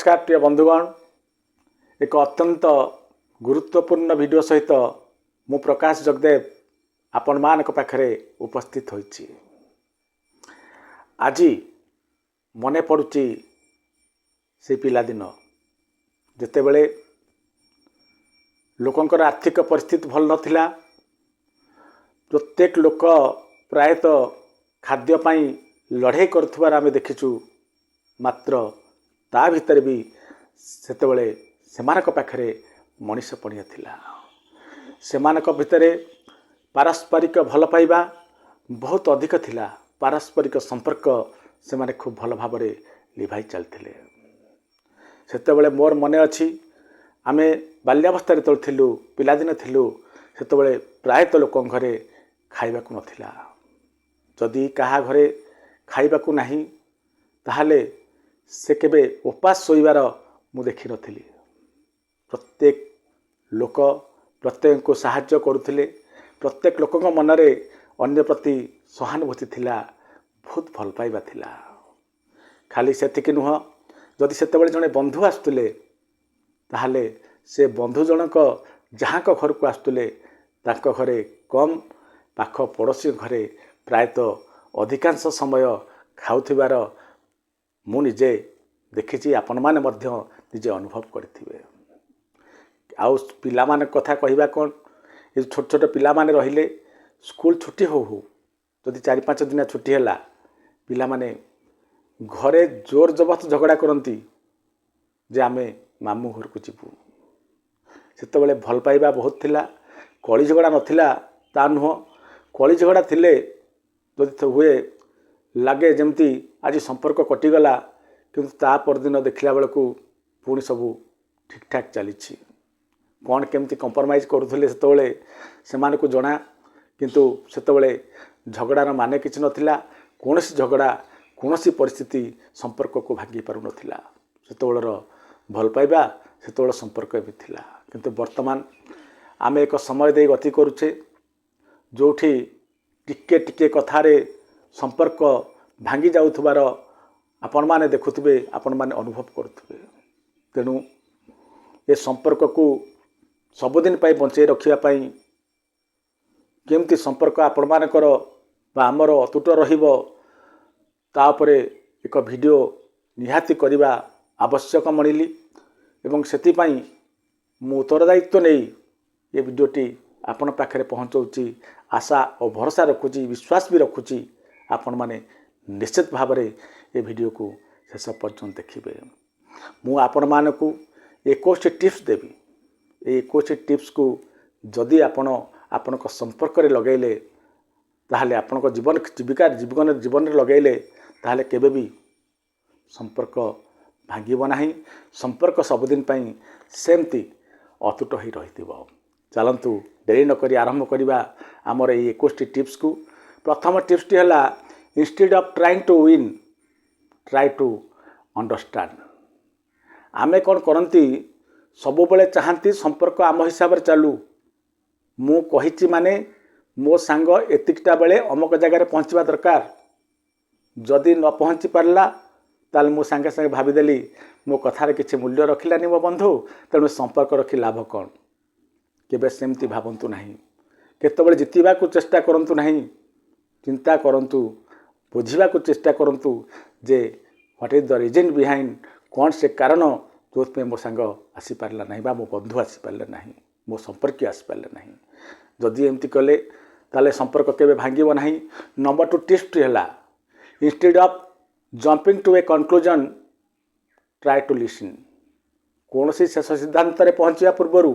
नमस्कार प्रिय बंधुगण, एक अत्यंत गुरुत्वपूर्ण वीडियो सहित मु प्रकाश जगदेव आपण मान पाखरे उपस्थित होइछि। आज मने पड़ुछि से पिलादिन जेतेबेले लोकंकर आर्थिक परिस्थिति भल नथिला। प्रत्येक लोक प्रायतः खाद्य पाई लड़ाई करुथबार आमे देखिछु। मात्र ता भितर भी सेतेबेले सेमानक पाखरे मनीष पड़िया थिला। सेमानक भितरे पारस्परिक भल पाइबा बहुत अधिक थिला। पारस्परिक संपर्क से माने खूब भल भाबरे लिभाई चलथिले। सेतेबेले मोर मने अछि आमे बाल्यावस्था रे तळथिलु, पिलादिन थिलु, सेतेबेले प्रायतः लोकं घरे खाइबाकू नथिला। जदि कहा घरे खाइबाकू नाही ताहाले से केबे उपास सोइबार मु देखि नथिली। प्रत्येक लोक प्रत्येक को साहाय्य करुथिले। प्रत्येक लोकक मनरे अन्य प्रति सहानुभूति थिला, बहुत भल पाइबा थिला। खाली सेतिकी नुह, जदि सेतेबेले जणे बंधु आस्तुले ताहाले से बंधु जनक जहाँक घर को आस्तुले तांक घरे कम, पाख पड़ोसी घरे प्रायतः अधिकांश समय खाउथिबार मु निजे देखिछि। आपण माने मध्य निजे अनुभव करथिबे। आउ पिला माने कथा कहिबा कोन, ये छोट छोट पिला माने रहिले स्कूल छुट्टी हो जदि 4-5 दिन छुट्टी हैला, पिला माने घरे जोर जबरदस्त झगड़ा करती जे आमे मामू घर को जीवु। सेतेबेले भल पाइबा बहुत थिला। कली झगड़ा नथिला ता नुह। कली झगड़ा थिले जदि हुए लागे जमती आज संपर्क कटिगला, किंतु ता परदिन देखला बेलू पुणी सबू ठीक ठाक चली कौन केमती कंप्रोमाइज करुले से जना। किंतु सेतेबेले झगड़ार माने किछि नथिला। कोनोसी झगड़ा कोनोसी परिस्थिति संपर्क को भांगी पारु नथिला। सेतेबेलर भल पाइबा सेतेबेल संपर्क भी थिला। किंतु वर्तमान आमे एक समय दे गति करुचे जोठी टिके टिके कथारे संपर्क भांगी जाउथबार आपण माने देखुथिबे, आपण माने अनुभव करुथिबे। तेणु ये संपर्क को सबुदिन पाई बंचाई रखिया पाई केमती संपर्क आपण मानकर बा आमर अतुट रहिबो ता उपरे एक वीडियो निहाती करिबा आवश्यक मणिली। एवं सेति पाई मु उत्तरदायित्व नहीं ये वीडियोटी आपण पाखरे पहुँचाऊँगी। आशा और भरोसा रखुची, विश्वास भी रखुची आपण माने निश्चित भाव में ये वीडियो को शेष पर्यंत देखिए। मु आपण मानकु 21 टिप्स देवी। ये 21 टिप्स को जदि आपण संपर्क रे लगेले ताहले आपण जीवन जीविका जीवन रे लगेले ताहले केबे भी संपर्क भांगिब नाही। संपर्क सबुदिन पाई सेमती अतुट ही रहिथिबो। चलंतु देरी न करी आरंभ करिबा हमर ये 21 टिप्स को। प्रथम टिप्स टी हला, instead of trying to win try to understand. आमे कौन करती सबु बेले चाहती संपर्क आम हिसाब से चालू। मु कहिछि माने मो सांग एतिकटा बेले अमुक जगह पहुँचवा दरकार। जदि न पहुँची पारला ताल मु सांगे सांगे भाविदेली मो कथार किसी मूल्य रखिलानी मो बंधु, तेणु संपर्क रखी लाभ कौन। केबे सेमती भावंतु नहीं। केतबेले जितवा को चेष्टा करंतु नहीं। चिंता करंतु, बुझा को चेष्टा करंतु जे what is the reason behind, कौन से कारण जो मो सांग आसी पारला नहीं बा मो बंधु आसी पारले नहीं, मो संपर्क आसी पारले नहीं। जदि एमती कले ताले संपर्क केबे भांगिबो नहीं। नंबर 2 टिप्स हैला, instead of jumping to a conclusion try to listen. कौन सी शेष सिद्धांत रे पहुँचा पूर्व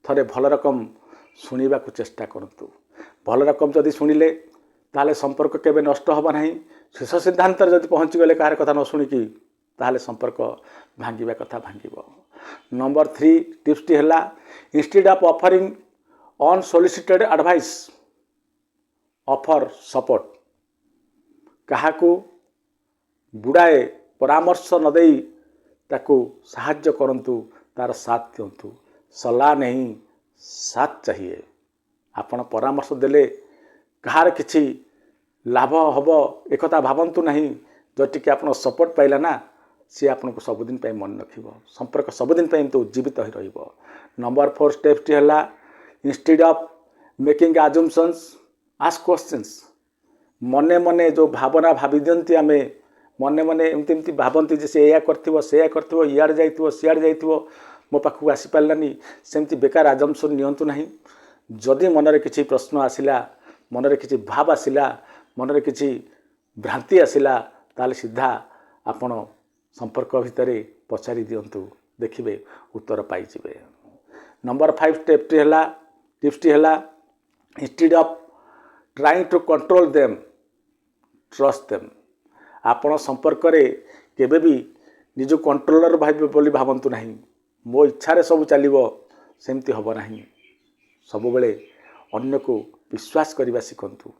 थरे भल रकम शुणा को चेष्टा करंतु। भल रकम जदि शुणिले ताले संपर्क केबे नष्ट होबा नहीं। शेष सिद्धांत जदि पहुँची गले कार कथा न शुणिकी ताले संपर्क भांगिबा कथा भांगिबो। नंबर 3 टिप्स टी हैला, instead of offering unsolicited advice offer support. काहाकू गुड़ाए परामर्श न देई ताकू साहाय्य करंतु, तार साथ दियंतु। सलाह नहीं साथ चाहिए। आपण परामर्श देले कहार किछि लाभ हब एक भावंतु नहीं। जटिके आप सपोर्ट पाइला ना सी आपको सबुदिन मन रखिब संपर्क सबुदिन तो उज्जीवित हो रही। नंबर 4 स्टेप टी है instead of making assumptions ask questions. मने मने जो भावना भावी दियंती आमे मने मने एमती एमती भावती जे से या करथिबो से या करथिबो इयाड़ जाइथिबो सियाड़ जाइथिबो मो पाखु आसी पारलानी सेमती बेकार अजम्पशन नियंतु नहीं। जदि मनरे किछि प्रश्न आसिला मनरे किछि भाव आसिला मनरे किछि भ्रांति आसिला ताले सीधा आपण संपर्क भितर पचारि दियंतु देखिबे उत्तर पाई जिवे। नंबर 5 स्टेप टी है टिप्स टी है instead of trying to control them trust them. आपण संपर्क रे केबे भी निज कंट्रोलर भाई बोली भावंतु नहीं मो इच्छा रे सब चलिबो सेमती हबो नहीं। सब बेले अन्य को विश्वास करबा सिखंतु।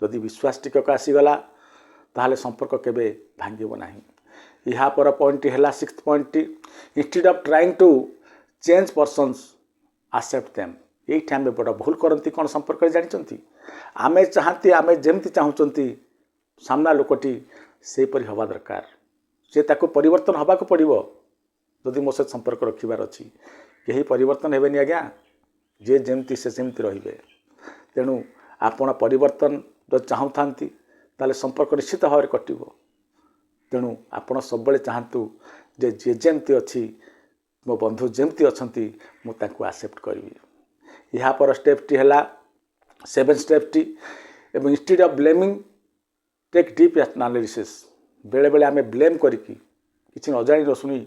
जदि विश्वास टिकक आसीगला ताहले संपर्क केबे भांगिबो नहीं। यहाँ पर पॉइंट है 6th point instead of trying to change persons accept them. यही आम बड़ा भूल करती कौन संपर्क जानते आमे चाहती आमे जमती चाहूँगी सामना लोकटी सेपरी हवा दरकार से ताको परिवर्तन हवा को पड़ो। जदि मो सहित संपर्क रखिबार अच्छी कहीं परिवर्तन हेबेनी आज्ञा जे जमती से सेमती रहिबे। तेणु आपण परिवर्तन जो चाहूँगी ताले संपर्क निश्चित भाव में कटिबो। तेणु आपण सब चाहतु जे जे जमती अच्छी मो बंधु जमती अच्छी मुझे एक्सेप्ट करी। यहाँ पर स्टेप टी है 7 स्टेप टी instead of blaming take deep analysis. बेले बेले आमे ब्लेम करिकी किसी न जानी न शुणी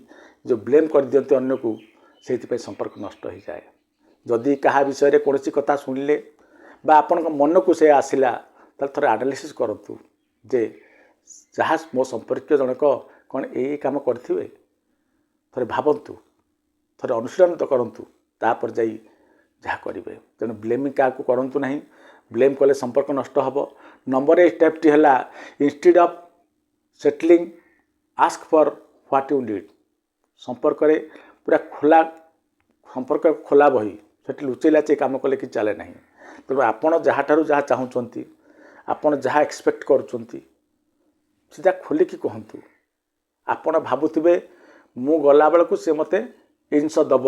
जो ब्लेम कर दियंते अन्य को से संपर्क नष्ट हो जाए। जदि क्या विषय कौन कथा शुणिले बा आपण मन को से आसला थोड़े एनालिसिस करतु जे जहाँ मो संपर्क जनक कौन यही काम करें थे भावतु थे अनुशीलन तो करूँ तापर जाई जहाँ करेंगे। तेणु ब्लेमिंग क्या करूँ ना ब्लेम कले संपर्क नष्ट हम। नंबर 8 स्टेप टी है instead of settling ask for what you need. संपर्क रे पूरा खोला संपर्क खोला बही से लुचै लाचे काम कले कि चले ना। तेणु आपड़ जहाँ ठारू जहाँ चाहूँगी आपड़ जहाँ एक्सपेक्ट करुँच सीधा खोलिकी कहतु। आपण भावुवे मु गला बेलू सी मत जिनस दब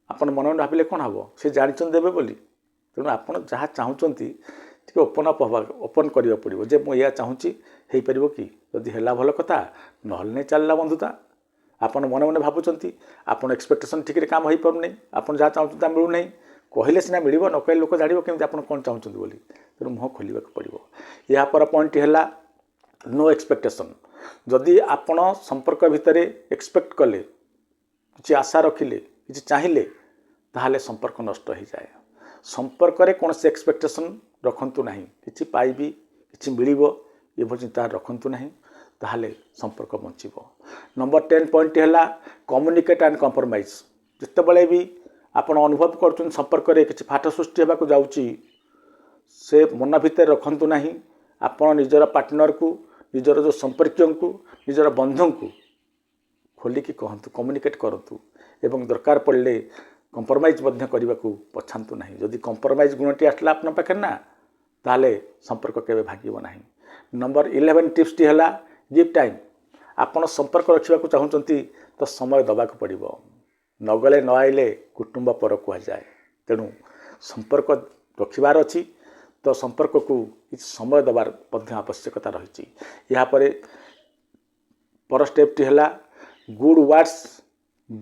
आपण मन मन भाविले कौन हम सी जानते देवे बोली। तेणु आपड़ जहाँ चाहूँगी टी ओपन अप ओपन करा पड़ो जे मुझे चाहूँगी हो पार कि जदि है भल कथा ना नहीं चलला बंधुता। आपण मन मन भावुं आपड़ एक्सपेक्टेशन ठीक काम हो पार नहीं आप जहाँ चाहते मिलूना कहले सीना मिल न कहे लोक जान केमी आप कौन चाहते बोली। तेणु मुँह खोल पड़ो। यहाँ पर पॉइंट है नो एक्सपेक्टेशन। जदि आपण संपर्क भितर एक्सपेक्ट कले किसी आशा रखिले किसी चाहिए ताहले संपर्क नष्ट हो जाए। संपर्क रे कौन से एक्सपेक्टेशन रखंतु नहीं किसी पाइबी किसी मिलिबो ये चिंता रखंतु नहीं ताहले संपर्क बंचिबो। नंबर 10 पॉइंट है कम्युनिकेट एंड कंप्रोमाइज। जितेबाला भी आपण अनुभव कर संपर्क रे किसी फाट सृष्टि होगा जाऊँगी से मन भितर रखंतु नहीं। आपण निजर पार्टनर को निजर जो संपर्क को निजर बंधु को खोलिकी कहतु कम्युनिकेट करतु एवं दरकार पड़े कंप्रोमाइज करने को पछातु नहीं। जदि कंप्रोमाइज गुणटी आसला आपन पाखे ना ताले संपर्क केबे भागिबो नहीं। नंबर 11 टिप्स टी है गिव टाइम। आपण संपर्क रखा चाहूँगी तो समय दबाक पड़ो नगले न आइले कुटुंब पर कहुए। तेणु संपर्क रखिबार अच्छी तो संपर्क को किसी समय दबार आवश्यकता रही। यहाँ पर स्टेप टी है good words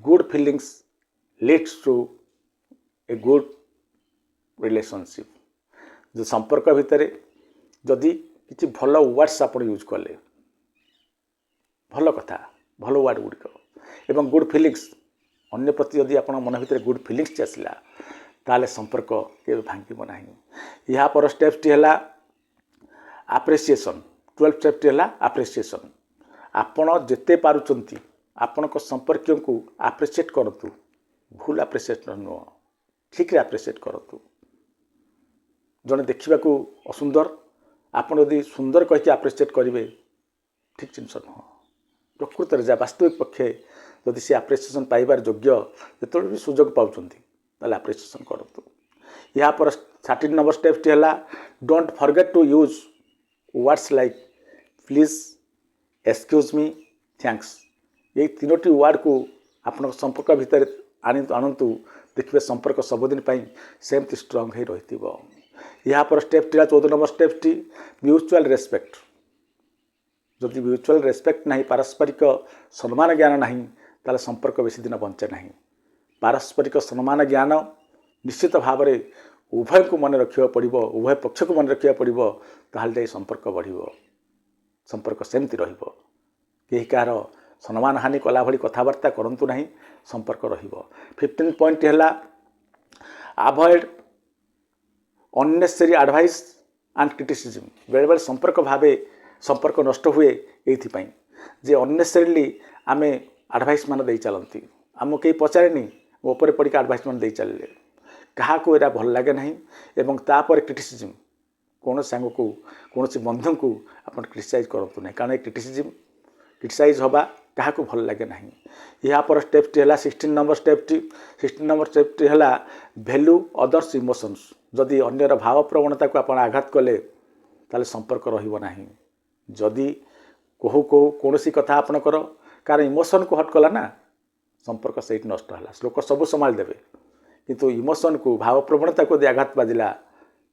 good feelings leads to a good relationship. जो संपर्क भितर जदि किसी भल वर्ड्स आप यूज कले भल कथा भल वर्ड गुड़िक एवं गुड फीलिंग्स अन्य प्रति जदि आप मन भितर गुड फीलिंग्स आसला ताले संपर्क के भांगिब नहीं। यहाँ पर स्टेप टी है आप्रिसिएशन। 12 स्टेप टी है आप्रिसिएशन। आपण जेते पारुचंती आपण संपर्क को आप्रिसिएट करतु। भूल आप्रिसिएट नुह ठीक आप्रिसिएट करतु। जड़े देखा असुंदर आप जदि सुंदर कहीकि आप्रिसिएट करेंगे ठीक जिनस नुह। प्रकृत में वास्तविक पक्षे जदि सी आप्रिसिएशन पाइबार योग्य जो भी सुजोग पाँच आप्रिसिएशन करतु। यहाँ पर 13 नंबर स्टेप टी है don't forget to use words like please excuse me thanks ये तीनोटी वार्ड को आपण संपर्क भितर आणतु देखिए संपर्क सबुदिन सेमती स्ट्रंग हो रही या पर step T 14 number step T mutual respect जदि म्यूचुअल रेस्पेक्ट नहीं पारस्परिक सम्मान ज्ञान नहीं ताले संपर्क बेसी दिन बंचे नहीं पारस्परिक सम्मान ज्ञान निश्चित भाव में उभय को मन रखा पड़ो उभय पक्ष को मन रखा पड़ो ताल संपर्क बढ़ संपर्क सेमती रहिबो केही कार सम्मान हानि कला भली कथबार्ता करंतु नहीं संपर्क रहिबो 15 पॉइंट है avoid unnecessary advice and criticism बेले बेले संपर्क भावे संपर्क नष्ट हुए ये जे अननेसेसरीली आमे एडवाइस मान दे चलती आमको कहीं पचारे ऊपर पड़ के एडवाइस मान दे चलिए क्या यहाँ भल लगे ना एवं तापर क्रिटिसिज्म कौन सांग को कौन बंधु को आप क्रिटिसाइज करूँ ना कारण क्रिटिसाइज हवा क्या भल लगे ना या पर स्टेप टी है 16 नंबर स्टेप टी है वैल्यू अदर्स इमोशंस जदि अन्यर भाव प्रवणता को आप आघात कले ताले संपर्क रहिबो नाही जदि कहू कहू कौन कथा आपणकर कार इमोशन को हट कला ना संपर्क से नष्ट है लोक सब संभाल देवे किंतु इमोशन को भाव प्रवणता को आघात बाजिला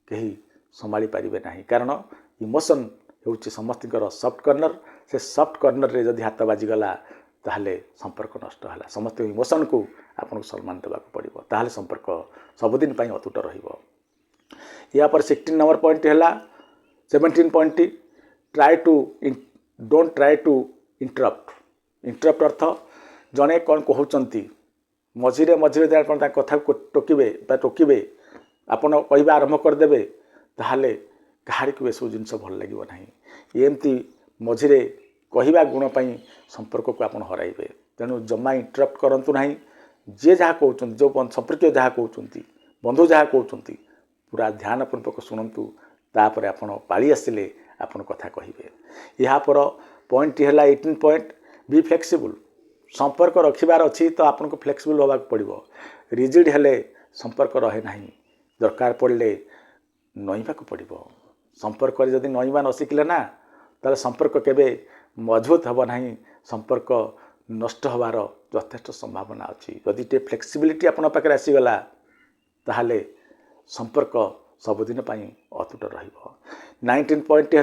कहीं संभाली पारे ना कारण इमोशन हूँ समस्त सफ्ट कर्नर से सफ्ट कर्नर रे जदि हाथ बाजिगला ताहले संपर्क नष्ट है समस्त इमोशन को आपको सम्मान देवाक पड़ो ताहले संपर्क सबुदिन अतुट रहिबो या पर 16 नंबर पॉइंट है 17 point don't try to interrupt अर्थ जड़े कौन कहते मझिरे मझिरे कथा को टोकिबे आपन कहवा आरंभ करदे ताहले कहारी को सब जिन भल लगे ना एमती मझिरे कहवा गुण संपर्क को आप हरइबे तेणु जमा इंटरप्ट करूँ ना जे जहाँ कहते जो संपर्क जहाँ कहते बंधु जहाँ कहते पूरा ध्यानपूर्वक शुणु तापर आप पाली आसिले आपन कथा कहे यहाँ पर पॉइंट है 18 पॉइंट बी फ्लेक्सिबल संपर्क रखिबार अच्छी तो आपको फ्लेक्सिबल होगा पड़ो रिजिड हेले संपर्क रहे ना दरकार पड़े नईवा पड़ो संपर्क जदि नईवा न शिखले ना ताले संपर्क केबे मजबूत हम ना संपर्क नष्ट होवार यथेष्ट संभावना अच्छी जदि टे फ्लेक्सिबिलिटी आपन पाखे आसीगला ताहले संपर्क सबुदिन अतुट रहिबो 19 पॉइंट है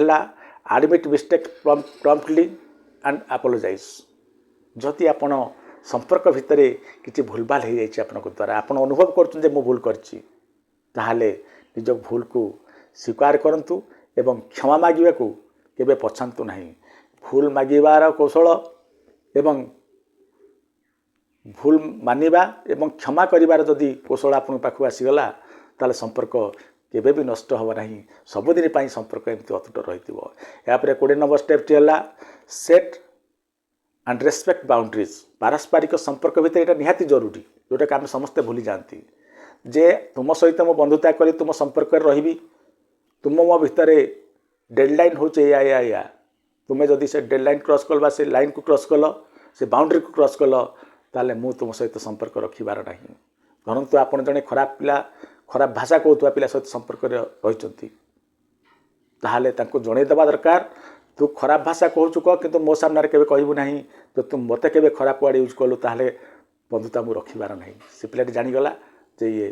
admit mistake promptly and apologize जदि आपण संपर्क भितर किसी भूलभाल हो जाए आपन द्वारा आप अनुभव कर भूल करछि ताहले निज भूल को स्वीकार करंतु एवं क्षमा मागिबा को केबे पछांतु नहीं भूल मागिबार कौशल एवं भूल मानिबा एवं क्षमा करिबार जदि कौशल आपन पाखु आसीगला ताले संपर्क केबे भी नष्ट हो ना सबुदिन संपर्क एमती अतुट रहिथिबो या पर 20 नंबर स्टेप टी है सेट एंड रेस्पेक्ट बाउंड्रीज पारस्परिक संपर्क भितर यहाँ निहाती जरूरी जोटा कि आम समस्ते भूली जाती जे तुम सहित मो बंधुता करी तुम संपर्क रही तुम मो भितर डेडलाइन हो या तुम्हें जदि से डेडलाइन क्रॉस कल से लाइन को क्रॉस कल से बाउंड्री को क्रॉस कल ताले मु तुम सहित संपर्क रखिबार नहीं धरतु आप जड़े खराब पिला खराब भाषा कहूआ पिला सहित संपर्क रही ताहले तांको जणेदेवा दरकार तू खराब भाषा कहूँ कह कि मो सामने केवे कहबू ना तो तुम मत के खराब वर्ड यूज कलु ताहले बंधुता मु रखिबार नहीं से पिलाटी जानीगला जे ये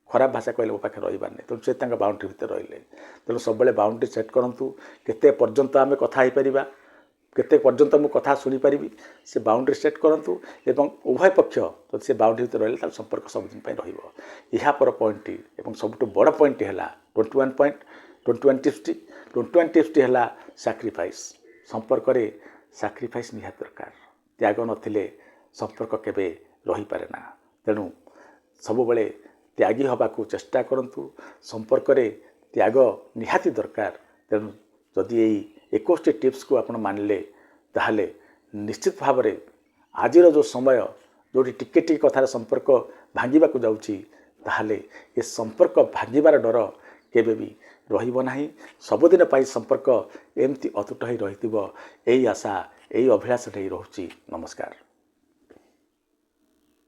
खराब भाषा कहले मो पाखे रहीबार नहीं तेणु से बाउंड्री भितर रहिले तेणु सब बाउंड्री सेट करूँ केते पर्यंत आम कथा हो पारिबा केते पर्यंत मु कथा शुणी पारिबी से बाउंड्री सेट करूँ एवं उभय पक्ष जब से बाउंड्री भितर रहिले संपर्क सबुदिन रहिबो यहाँ पर पॉइंट एवं सबुठ बड़ पॉइंट है 21 पॉइंट 21 टिप्स है सैक्रिफाइस संपर्क रे सैक्रिफाइस निहात दरकार त्याग नथिले संपर्क केबे रही पारे ना तेणु सब बेले त्यागी हवा को चेष्टा करंतु संपर्क रे त्याग निहाती दरकार तेणु जदि यही 21 टिप्स को आपण मानले ताहले निश्चित भाव में आज जो समय जो टिके टिके कथार संपर्क भांगिबा को जाउची ताहले ये संपर्क भांगिबार डर केबे भी रहिबो नाही सबुदिन पाई संपर्क एमती अतुट ही रहितिबो एई आशा एई अभिलाष नहीं रहुची नमस्कार।